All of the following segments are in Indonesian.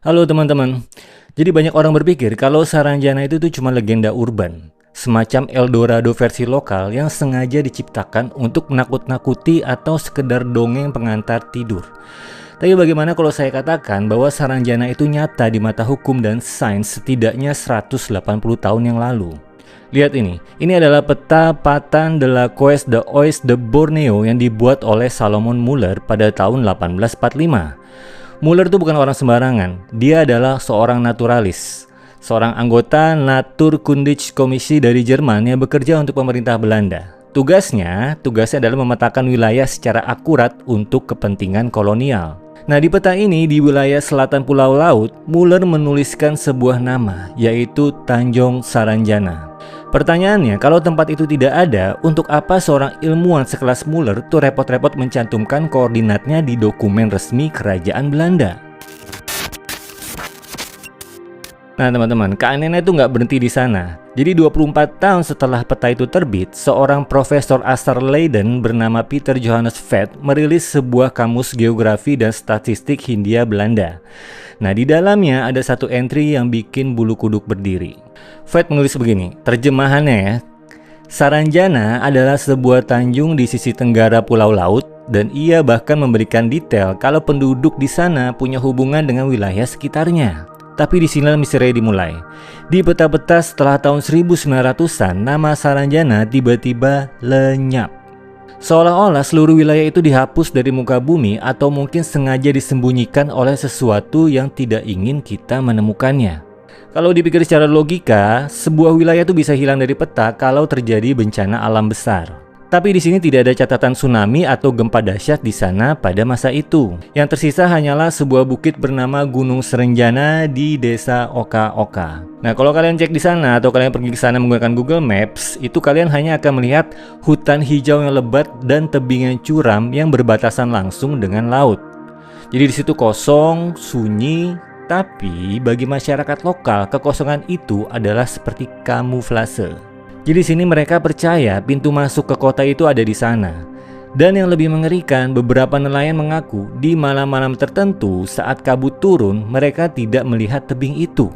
Halo teman-teman. Jadi banyak orang berpikir kalau Saranjana itu tuh cuma legenda urban, semacam Eldorado versi lokal yang sengaja diciptakan untuk menakut-nakuti atau sekedar dongeng pengantar tidur. Tapi bagaimana kalau saya katakan bahwa Saranjana itu nyata di mata hukum dan sains setidaknya 180 tahun yang lalu? Lihat ini adalah peta Patan de la Cuesta de Oest de Borneo yang dibuat oleh Salomon Muller pada tahun 1845. Muller itu bukan orang sembarangan, dia adalah seorang naturalis, seorang anggota Naturkundige Komisi dari Jerman yang bekerja untuk pemerintah Belanda. Tugasnya adalah memetakan wilayah secara akurat untuk kepentingan kolonial. Nah, di peta ini di wilayah selatan Pulau Laut, Muller menuliskan sebuah nama, yaitu Tanjung Saranjana. Pertanyaannya, kalau tempat itu tidak ada, untuk apa seorang ilmuwan sekelas Muller tuh repot-repot mencantumkan koordinatnya di dokumen resmi kerajaan Belanda? Nah teman-teman, keanehannya itu nggak berhenti di sana. Jadi 24 tahun setelah peta itu terbit, seorang profesor asal Leiden bernama Peter Johannes Vedt merilis sebuah kamus geografi dan statistik Hindia Belanda. Nah, di dalamnya ada satu entry yang bikin bulu kuduk berdiri. Vedt menulis begini, terjemahannya ya. Saranjana adalah sebuah tanjung di sisi tenggara Pulau Laut, dan ia bahkan memberikan detail kalau penduduk di sana punya hubungan dengan wilayah sekitarnya. Tapi disinilah misteri dimulai. Di peta-peta setelah tahun 1900-an, nama Saranjana tiba-tiba lenyap. Seolah-olah seluruh wilayah itu dihapus dari muka bumi atau mungkin sengaja disembunyikan oleh sesuatu yang tidak ingin kita menemukannya. Kalau dipikir secara logika, sebuah wilayah itu bisa hilang dari peta kalau terjadi bencana alam besar. Tapi di sini tidak ada catatan tsunami atau gempa dahsyat di sana pada masa itu. Yang tersisa hanyalah sebuah bukit bernama Gunung Serenjana di desa Oka-Oka. Nah, kalau kalian cek di sana atau kalian pergi ke sana menggunakan Google Maps, itu kalian hanya akan melihat hutan hijau yang lebat dan tebing yang curam yang berbatasan langsung dengan laut. Jadi di situ kosong, sunyi, tapi bagi masyarakat lokal kekosongan itu adalah seperti kamuflase. Jadi sini mereka percaya pintu masuk ke kota itu ada di sana. Dan yang lebih mengerikan, beberapa nelayan mengaku di malam-malam tertentu saat kabut turun, mereka tidak melihat tebing itu.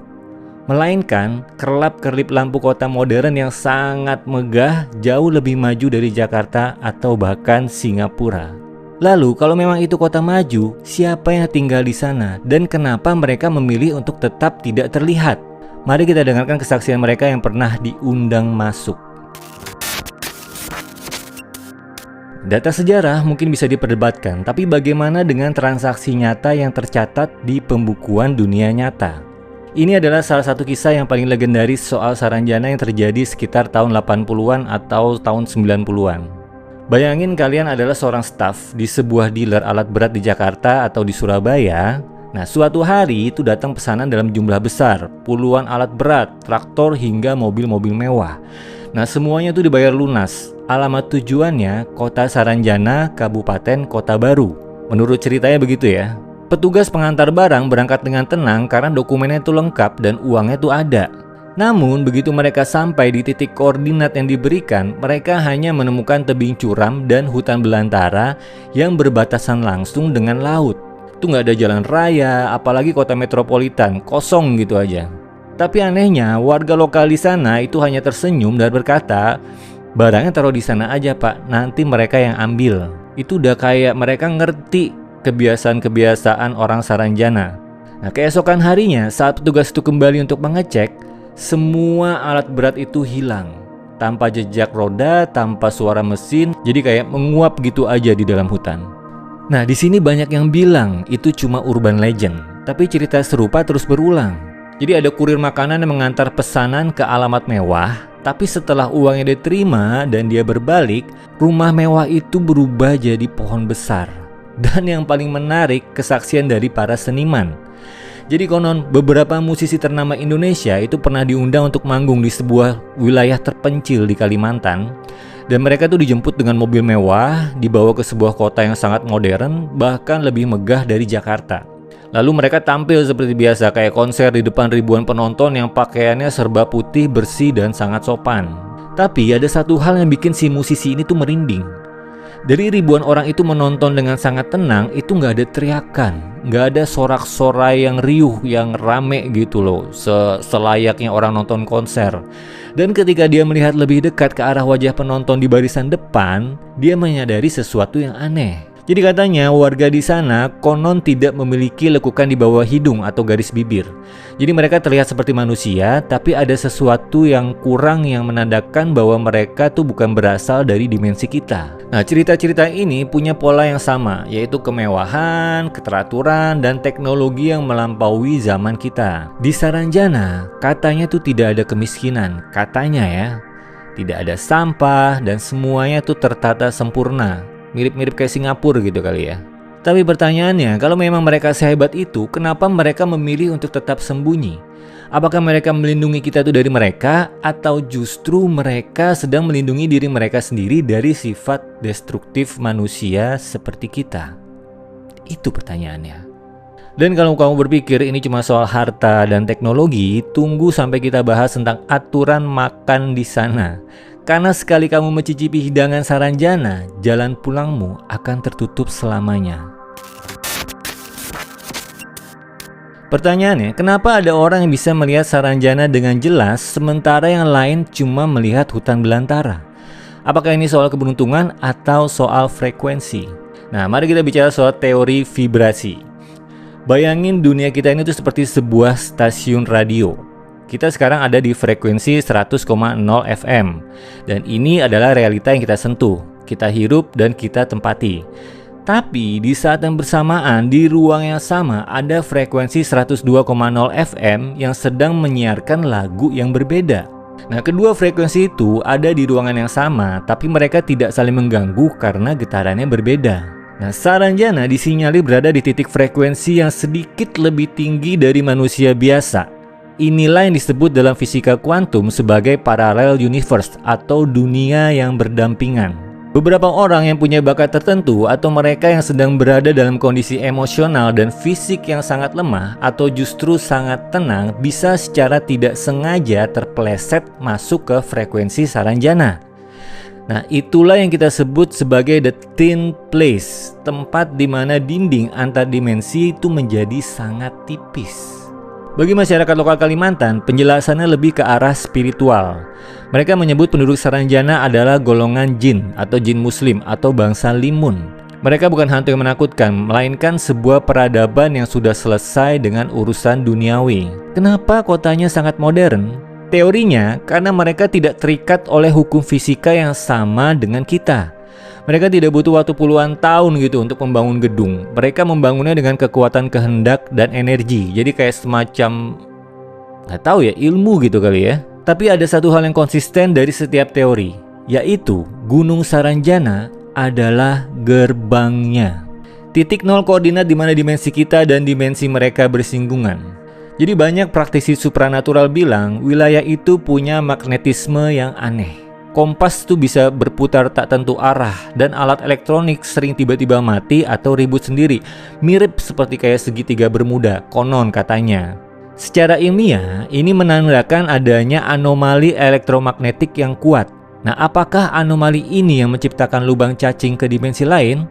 Melainkan kerlap-kerlip lampu kota modern yang sangat megah jauh lebih maju dari Jakarta atau bahkan Singapura. Lalu kalau memang itu kota maju, siapa yang tinggal di sana dan kenapa mereka memilih untuk tetap tidak terlihat? Mari kita dengarkan kesaksian mereka yang pernah diundang masuk. Data sejarah mungkin bisa diperdebatkan, tapi bagaimana dengan transaksi nyata yang tercatat di pembukuan dunia nyata? Ini adalah salah satu kisah yang paling legendaris soal Saranjana yang terjadi sekitar tahun 80-an atau tahun 90-an. Bayangin kalian adalah seorang staf di sebuah dealer alat berat di Jakarta atau di Surabaya. Nah, suatu hari itu datang pesanan dalam jumlah besar, puluhan alat berat, traktor hingga mobil-mobil mewah. Nah, semuanya itu dibayar lunas. Alamat tujuannya Kota Saranjana, Kabupaten Kota Baru. Menurut ceritanya begitu ya. Petugas pengantar barang berangkat dengan tenang karena dokumennya itu lengkap dan uangnya itu ada. Namun begitu mereka sampai di titik koordinat yang diberikan, mereka hanya menemukan tebing curam dan hutan belantara yang berbatasan langsung dengan laut. Itu nggak ada jalan raya, apalagi kota metropolitan, kosong gitu aja. Tapi anehnya, warga lokal di sana itu hanya tersenyum dan berkata, barangnya taruh di sana aja pak, nanti mereka yang ambil. Itu udah kayak mereka ngerti kebiasaan-kebiasaan orang Saranjana. Nah, keesokan harinya saat petugas itu kembali untuk mengecek, semua alat berat itu hilang. Tanpa jejak roda, tanpa suara mesin, jadi kayak menguap gitu aja di dalam hutan. Nah, di sini banyak yang bilang itu cuma urban legend, tapi cerita serupa terus berulang. Jadi ada kurir makanan yang mengantar pesanan ke alamat mewah, tapi setelah uangnya diterima dan dia berbalik, rumah mewah itu berubah jadi pohon besar. Dan yang paling menarik, kesaksian dari para seniman. Jadi konon beberapa musisi ternama Indonesia itu pernah diundang untuk manggung di sebuah wilayah terpencil di Kalimantan. Dan mereka tuh dijemput dengan mobil mewah, dibawa ke sebuah kota yang sangat modern, bahkan lebih megah dari Jakarta. Lalu mereka tampil seperti biasa kayak konser di depan ribuan penonton yang pakaiannya serba putih, bersih, dan sangat sopan. Tapi ada satu hal yang bikin si musisi ini tuh merinding. Dari ribuan orang itu menonton dengan sangat tenang, itu nggak ada teriakan, nggak ada sorak-sorai yang riuh, yang rame gitu loh, selayaknya orang nonton konser. Dan ketika dia melihat lebih dekat ke arah wajah penonton di barisan depan, dia menyadari sesuatu yang aneh. Jadi katanya warga di sana konon tidak memiliki lekukan di bawah hidung atau garis bibir. Jadi mereka terlihat seperti manusia, tapi ada sesuatu yang kurang yang menandakan bahwa mereka tuh bukan berasal dari dimensi kita. Nah, cerita-cerita ini punya pola yang sama, yaitu kemewahan, keteraturan, dan teknologi yang melampaui zaman kita. Di Saranjana, katanya tuh tidak ada kemiskinan, katanya ya. Tidak ada sampah dan semuanya tuh tertata sempurna. Mirip-mirip kayak Singapura gitu kali ya. Tapi pertanyaannya, kalau memang mereka sehebat itu, kenapa mereka memilih untuk tetap sembunyi? Apakah mereka melindungi kita itu dari mereka, atau justru mereka sedang melindungi diri mereka sendiri dari sifat destruktif manusia seperti kita? Itu pertanyaannya. Dan kalau kamu berpikir ini cuma soal harta dan teknologi, tunggu sampai kita bahas tentang aturan makan di sana. Karena sekali kamu mencicipi hidangan Saranjana, jalan pulangmu akan tertutup selamanya. Pertanyaannya, kenapa ada orang yang bisa melihat Saranjana dengan jelas, sementara yang lain cuma melihat hutan belantara? Apakah ini soal keberuntungan atau soal frekuensi? Nah, mari kita bicara soal teori vibrasi. Bayangin dunia kita ini tuh seperti sebuah stasiun radio. Kita sekarang ada di frekuensi 100,0 FM. Dan ini adalah realita yang kita sentuh, kita hirup dan kita tempati. Tapi di saat yang bersamaan, di ruang yang sama ada frekuensi 102,0 FM yang sedang menyiarkan lagu yang berbeda. Nah, kedua frekuensi itu ada di ruangan yang sama, tapi mereka tidak saling mengganggu karena getarannya berbeda. Nah, Saranjana disinyali berada di titik frekuensi yang sedikit lebih tinggi dari manusia biasa. Inilah yang disebut dalam fisika kuantum sebagai parallel universe atau dunia yang berdampingan. Beberapa orang yang punya bakat tertentu atau mereka yang sedang berada dalam kondisi emosional dan fisik yang sangat lemah atau justru sangat tenang bisa secara tidak sengaja terpeleset masuk ke frekuensi Saranjana. Nah, itulah yang kita sebut sebagai the thin place, tempat di mana dinding antar dimensi itu menjadi sangat tipis. Bagi masyarakat lokal Kalimantan, penjelasannya lebih ke arah spiritual. Mereka menyebut penduduk Saranjana adalah golongan jin atau jin muslim atau bangsa limun. Mereka bukan hantu yang menakutkan, melainkan sebuah peradaban yang sudah selesai dengan urusan duniawi. Kenapa kotanya sangat modern? Teorinya, karena mereka tidak terikat oleh hukum fisika yang sama dengan kita. Mereka tidak butuh waktu puluhan tahun gitu untuk membangun gedung. Mereka membangunnya dengan kekuatan kehendak dan energi. Jadi kayak semacam, nggak tahu ya, ilmu gitu kali ya. Tapi ada satu hal yang konsisten dari setiap teori, yaitu Gunung Saranjana adalah gerbangnya. Titik nol koordinat di mana dimensi kita dan dimensi mereka bersinggungan. Jadi banyak praktisi supranatural bilang wilayah itu punya magnetisme yang aneh. Kompas tuh bisa berputar tak tentu arah dan alat elektronik sering tiba-tiba mati atau ribut sendiri. Mirip seperti kayak segitiga Bermuda, konon katanya. Secara ilmiah, ini menandakan adanya anomali elektromagnetik yang kuat. Nah, apakah anomali ini yang menciptakan lubang cacing ke dimensi lain?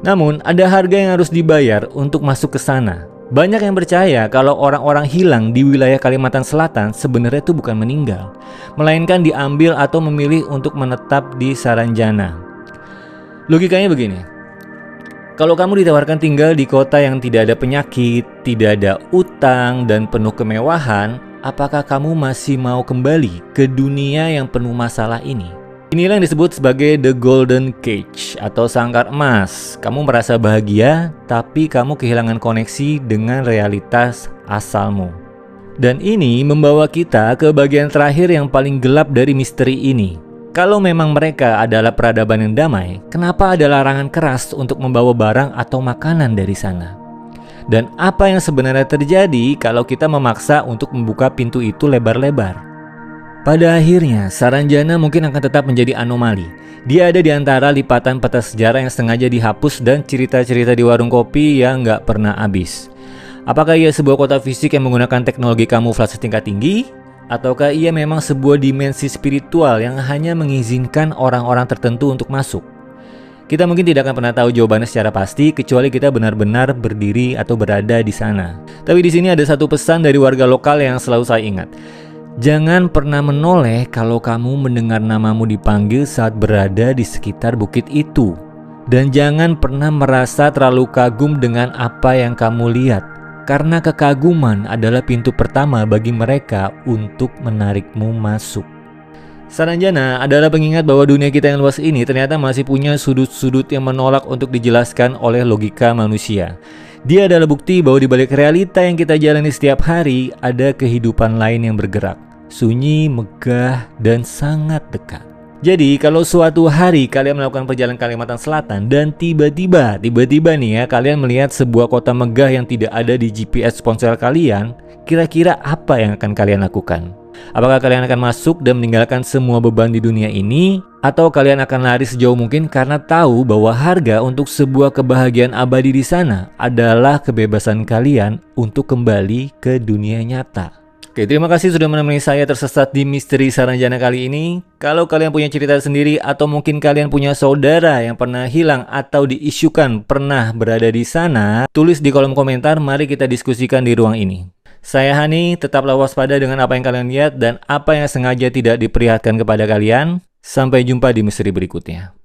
Namun, ada harga yang harus dibayar untuk masuk ke sana. Banyak yang percaya kalau orang-orang hilang di wilayah Kalimantan Selatan sebenarnya itu bukan meninggal, melainkan diambil atau memilih untuk menetap di Saranjana. Logikanya begini, kalau kamu ditawarkan tinggal di kota yang tidak ada penyakit, tidak ada utang, dan penuh kemewahan, apakah kamu masih mau kembali ke dunia yang penuh masalah ini? Inilah yang disebut sebagai the golden cage atau sangkar emas. Kamu merasa bahagia, tapi kamu kehilangan koneksi dengan realitas asalmu. Dan ini membawa kita ke bagian terakhir yang paling gelap dari misteri ini. Kalau memang mereka adalah peradaban yang damai, kenapa ada larangan keras untuk membawa barang atau makanan dari sana? Dan apa yang sebenarnya terjadi kalau kita memaksa untuk membuka pintu itu lebar-lebar? Pada akhirnya, Saranjana mungkin akan tetap menjadi anomali. Dia ada di antara lipatan peta sejarah yang sengaja dihapus dan cerita-cerita di warung kopi yang nggak pernah habis. Apakah ia sebuah kota fisik yang menggunakan teknologi kamuflase tingkat tinggi? Ataukah ia memang sebuah dimensi spiritual yang hanya mengizinkan orang-orang tertentu untuk masuk? Kita mungkin tidak akan pernah tahu jawabannya secara pasti kecuali kita benar-benar berdiri atau berada di sana. Tapi di sini ada satu pesan dari warga lokal yang selalu saya ingat. Jangan pernah menoleh kalau kamu mendengar namamu dipanggil saat berada di sekitar bukit itu. Dan jangan pernah merasa terlalu kagum dengan apa yang kamu lihat. Karena kekaguman adalah pintu pertama bagi mereka untuk menarikmu masuk. Saranjana adalah pengingat bahwa dunia kita yang luas ini ternyata masih punya sudut-sudut yang menolak untuk dijelaskan oleh logika manusia. Dia adalah bukti bahwa di balik realita yang kita jalani setiap hari ada kehidupan lain yang bergerak, sunyi, megah, dan sangat dekat. Jadi kalau suatu hari kalian melakukan perjalanan ke Kalimantan Selatan dan tiba-tiba nih ya kalian melihat sebuah kota megah yang tidak ada di GPS ponsel kalian, kira-kira apa yang akan kalian lakukan? Apakah kalian akan masuk dan meninggalkan semua beban di dunia ini? Atau kalian akan lari sejauh mungkin karena tahu bahwa harga untuk sebuah kebahagiaan abadi di sana adalah kebebasan kalian untuk kembali ke dunia nyata? Oke, terima kasih sudah menemani saya tersesat di Misteri Saranjana kali ini. Kalau kalian punya cerita sendiri atau mungkin kalian punya saudara yang pernah hilang atau diisukan pernah berada di sana, tulis di kolom komentar, mari kita diskusikan di ruang ini. Saya Hani, tetaplah waspada dengan apa yang kalian lihat dan apa yang sengaja tidak diperlihatkan kepada kalian. Sampai jumpa di misteri berikutnya.